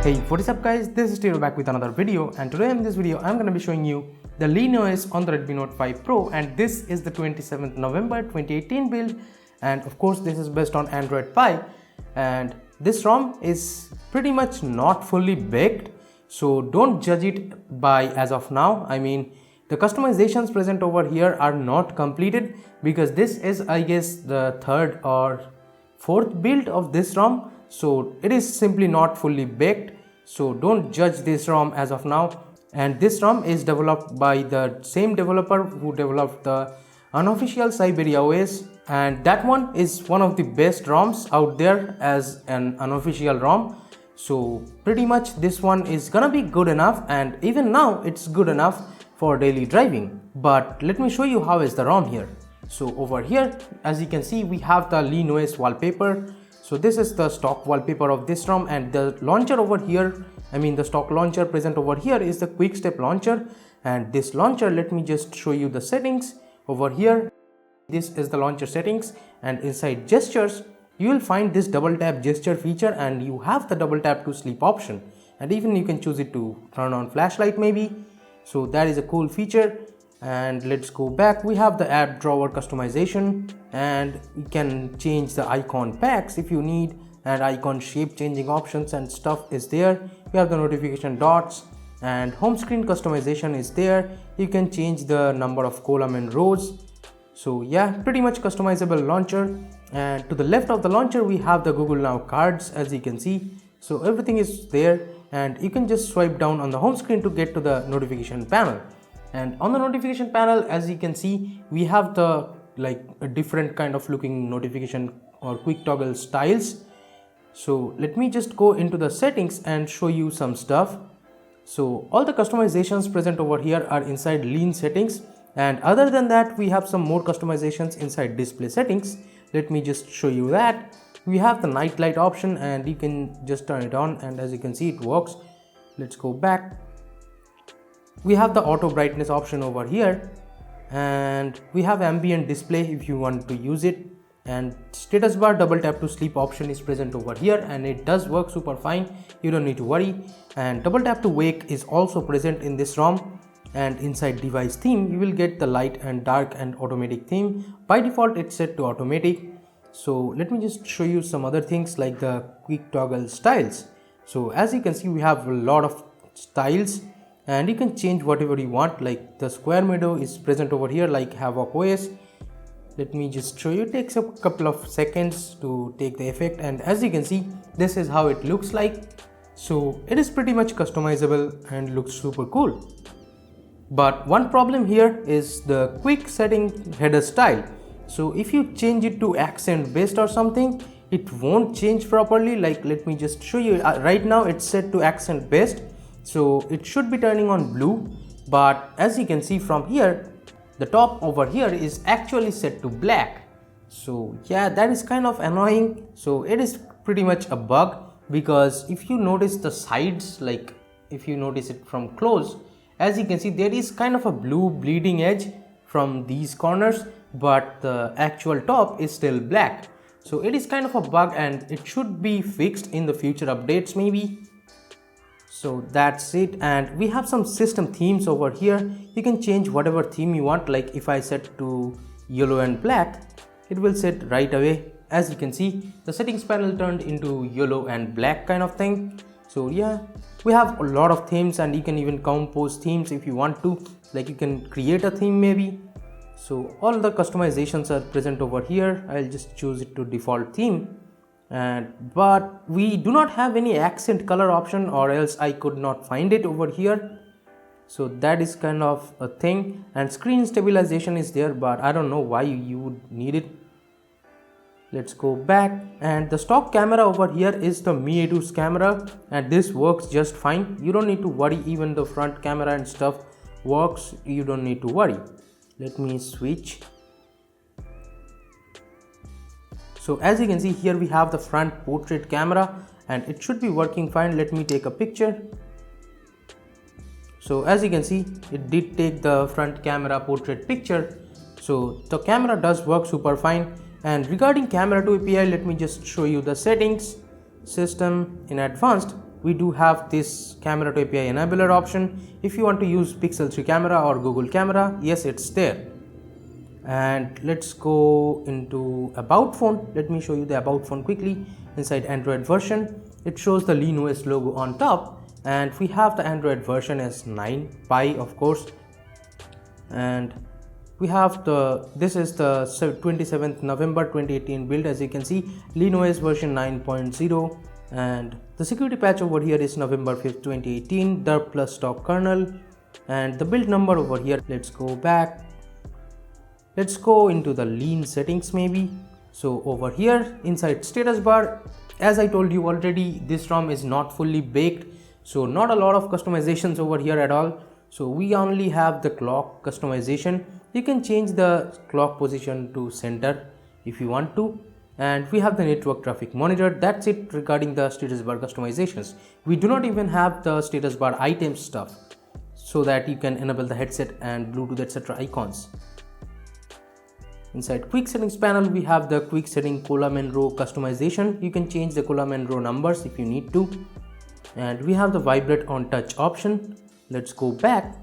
Hey, what is up guys, this is Tiro back with another video, and today in this video I'm going to be showing you the Lean OS on the Redmi Note 5 Pro, and this is the 27th November 2018 build, and of course this is based on Android Pie, and this ROM is pretty much not fully baked, so don't judge it by as of now. I mean, the customizations present over here are not completed because this is, I guess, the third or fourth build of this ROM. So it is simply not fully baked, so don't judge this ROM as of now. And this ROM is developed by the same developer who developed the unofficial Siberia OS, and that one is one of the best ROMs out there as an unofficial ROM. So pretty much this one is gonna be good enough, and even now it's good enough for daily driving. But let me show you how is the ROM here. So over here, as you can see, we have the Lean OS wallpaper. So this is the stock wallpaper of this ROM, and the launcher over here, I mean the stock launcher present over here is the quick step launcher. And this launcher, let me just show you the settings over here. This is the launcher settings, and inside gestures you will find this double tap gesture feature, and you have the double tap to sleep option, and even you can choose it to turn on flashlight maybe. So that is a cool feature. And let's go back. We have the app drawer customization, and you can change the icon packs if you need, and icon shape changing options and stuff is there. We have the notification dots, and home screen customization is there. You can change the number of column and rows. So yeah, pretty much customizable launcher. And to the left of the launcher we have the Google Now cards, as you can see. So everything is there, and you can just swipe down on the home screen to get to the notification panel. And on the notification panel, as you can see, we have the a different kind of looking notification or quick toggle styles. So let me just go into the settings and show you some stuff. So all the customizations present over here are inside Lean settings, and other than that we have some more customizations inside display settings. Let me just show you that. We have the night light option, and you can just turn it on, and as you can see it works. Let's go back. We have the auto brightness option over here, and we have ambient display if you want to use it, and status bar double tap to sleep option is present over here, and it does work super fine, you don't need to worry. And double tap to wake is also present in this ROM. And inside device theme you will get the light and dark and automatic theme. By default it's set to automatic. So let me just show you some other things like the quick toggle styles. So as you can see, we have a lot of styles, and you can change whatever you want. Like the square window is present over here like Havoc OS. Let me just show you. It takes a couple of seconds to take the effect, and as you can see, this is how it looks like. So it is pretty much customizable and looks super cool. But one problem here is the quick setting header style. So if you change it to accent based or something, it won't change properly. Like let me just show you. Right now it's set to accent based, so it should be turning on blue, but as you can see from here, the top over here is actually set to black. So yeah, that is kind of annoying. So it is pretty much a bug, because if you notice the sides, like if you notice it from close, as you can see there is kind of a blue bleeding edge from these corners, but the actual top is still black. So it is kind of a bug, and it should be fixed in the future updates maybe. So that's it. And we have some system themes over here. You can change whatever theme you want. Like if I set to yellow and black, it will set right away. As you can see, the settings panel turned into yellow and black kind of thing. So yeah, we have a lot of themes, and you can even compose themes if you want to. Like you can create a theme maybe. So all the customizations are present over here. I'll just choose it to default theme. But we do not have any accent color option, or else I could not find it over here. So that is kind of a thing. And screen stabilization is there, but I don't know why you would need it. Let's go back, and the stock camera over here is the Mi A2's camera, and this works just fine. You don't need to worry. Even the front camera and stuff works, you don't need to worry. Let me switch. So as you can see here, we have the front portrait camera, and it should be working fine. Let me take a picture. So as you can see, it did take the front camera portrait picture. So the camera does work super fine. And regarding camera to API, let me just show you the settings. System in advanced, we do have this camera to API enabler option. If you want to use Pixel 3 camera or Google camera, yes, it's there. And let's go into about phone. Let me show you the about phone quickly. Inside Android version, it shows the Lean OS logo on top, and we have the Android version as 9 Pie, of course. And we have this is the 27th November 2018 build. As you can see, Lean OS version 9.0, and the security patch over here is November 5th 2018, derp plus stock kernel, and the build number over here. Let's go back. Let's go into the lean settings maybe. So over here inside status bar, as I told you already, this ROM is not fully baked, so not a lot of customizations over here at all. So we only have the clock customization. You can change the clock position to center if you want to, and we have the network traffic monitor. That's it regarding the status bar customizations. We do not even have the status bar items stuff, so that you can enable the headset and Bluetooth etc. icons. Inside quick settings panel, we have the quick setting column and row customization. You can change the column and row numbers if you need to. And we have the vibrate on touch option. Let's go back.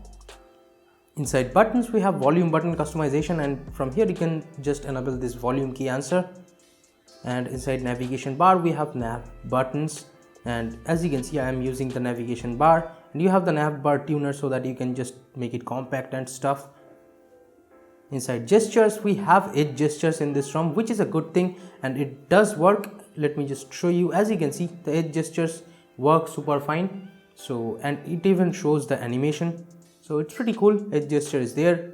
Inside buttons, we have volume button customization, and from here you can just enable this volume key answer. And inside navigation bar, we have nav buttons, and as you can see, I am using the navigation bar, and you have the nav bar tuner so that you can just make it compact and stuff. Inside gestures, we have edge gestures in this ROM, which is a good thing, and it does work. Let me just show you. As you can see, the edge gestures work super fine. So, and it even shows the animation, so it's pretty cool. Edge gesture is there.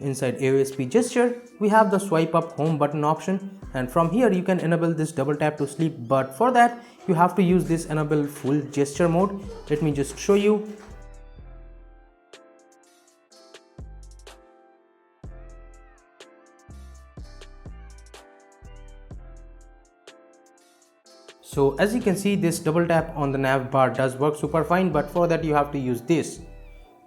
Inside AOSP gesture, we have the swipe up home button option, and from here you can enable this double tap to sleep, but for that you have to use this enable full gesture mode. Let me just show you. So as you can see, this double tap on the nav bar does work super fine, but for that you have to use this.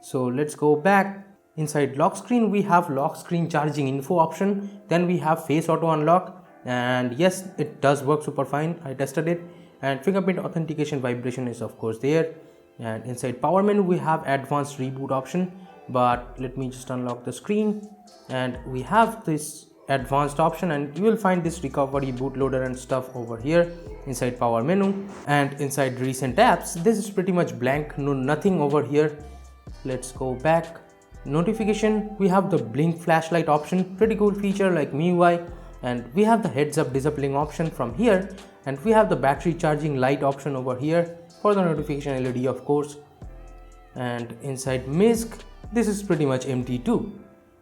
So let's go back. Inside lock screen, we have lock screen charging info option. Then we have face auto unlock, and yes, it does work super fine. I tested it. And fingerprint authentication vibration is of course there. And inside power menu, we have advanced reboot option, but let me just unlock the screen, and we have this advanced option, and you will find this recovery bootloader and stuff over here inside power menu. And inside recent apps, this is pretty much blank, nothing over here. Let's go back. Notification, we have the blink flashlight option, pretty cool feature like MIUI, and we have the heads up disabling option from here, and we have the battery charging light option over here for the notification LED of course. And inside MISC, this is pretty much empty too.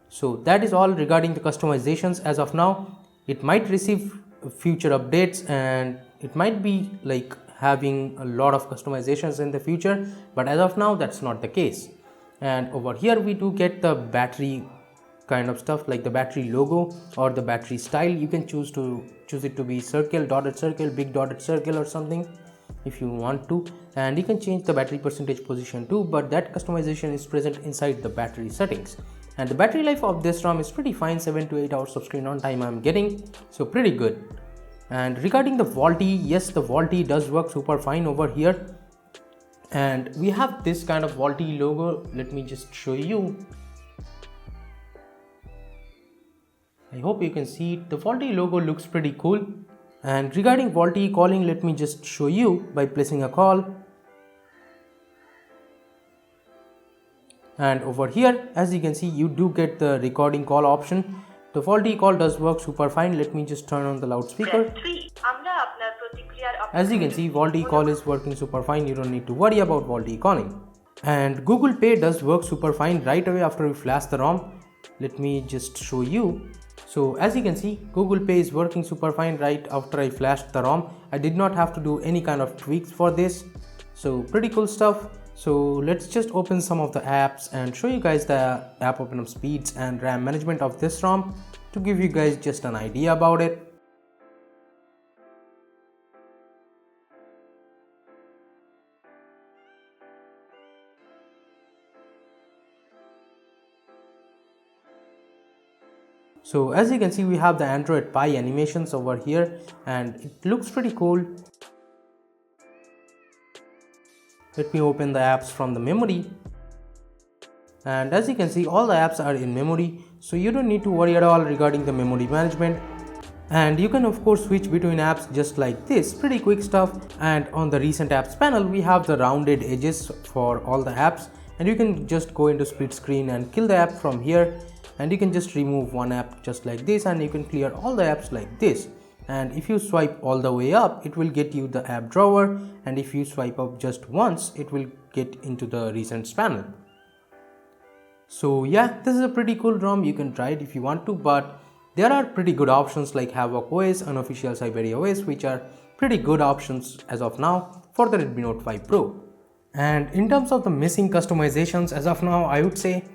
So that is all regarding the customizations as of now. It might receive future updates, and it might be like having a lot of customizations in the future, but as of now that's not the case. And over here we do get the battery kind of stuff, like the battery logo or the battery style. You can choose it to be circle, dotted circle, big dotted circle or something if you want to, and you can change the battery percentage position too, but that customization is present inside the battery settings. And the battery life of this ROM is pretty fine, 7 to 8 hours of screen on time I'm getting, so pretty good. And regarding the VoLTE, yes, the VoLTE does work super fine over here, and we have this kind of VoLTE logo. Let me just show you. I hope you can see it. The VoLTE logo looks pretty cool. And regarding VoLTE calling, let me just show you by placing a call. And over here, as you can see, you do get the recording call option. The VoLTE call does work super fine. Let me just turn on the loudspeaker. As you can see, VoLTE call is working super fine. You don't need to worry about VoLTE calling. And Google Pay does work super fine right away after you flash the ROM. Let me just show you. So as you can see, Google Pay is working super fine right after I flashed the ROM. I did not have to do any kind of tweaks for this. So pretty cool stuff. So let's just open some of the apps and show you guys the app open up speeds and RAM management of this ROM to give you guys just an idea about it. So as you can see, we have the Android Pie animations over here, and it looks pretty cool. Let me open the apps from the memory. And as you can see, all the apps are in memory, so you don't need to worry at all regarding the memory management. And you can of course switch between apps just like this, pretty quick stuff. And on the recent apps panel, we have the rounded edges for all the apps, and you can just go into split screen and kill the app from here, and you can just remove one app just like this, and you can clear all the apps like this. And if you swipe all the way up, it will get you the app drawer, and if you swipe up just once, it will get into the recents panel. So yeah, this is a pretty cool ROM. You can try it if you want to, but there are pretty good options like Havoc OS, Unofficial Siberia OS, which are pretty good options as of now for the Redmi Note 5 Pro. And in terms of the missing customizations, as of now, I would say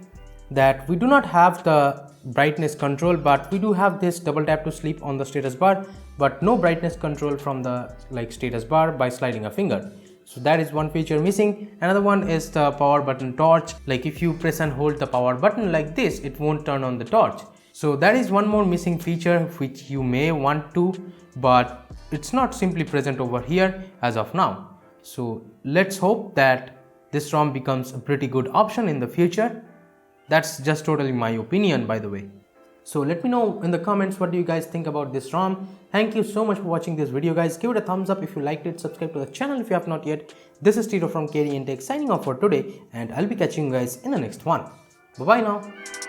that we do not have the brightness control, but we do have this double tap to sleep on the status bar, but no brightness control from the status bar by sliding a finger. So that is one feature missing. Another one is the power button torch. Like if you press and hold the power button like this, it won't turn on the torch. So that is one more missing feature which you may want to, but it's not simply present over here as of now. So let's hope that this ROM becomes a pretty good option in the future. That's just totally my opinion, by the way. So let me know in the comments what do you guys think about this ROM. Thank you so much for watching this video, guys. Give it a thumbs up if you liked it. Subscribe to the channel if you have not yet. This is Tito from KDN Tech signing off for today, and I'll be catching you guys in the next one. Bye bye now.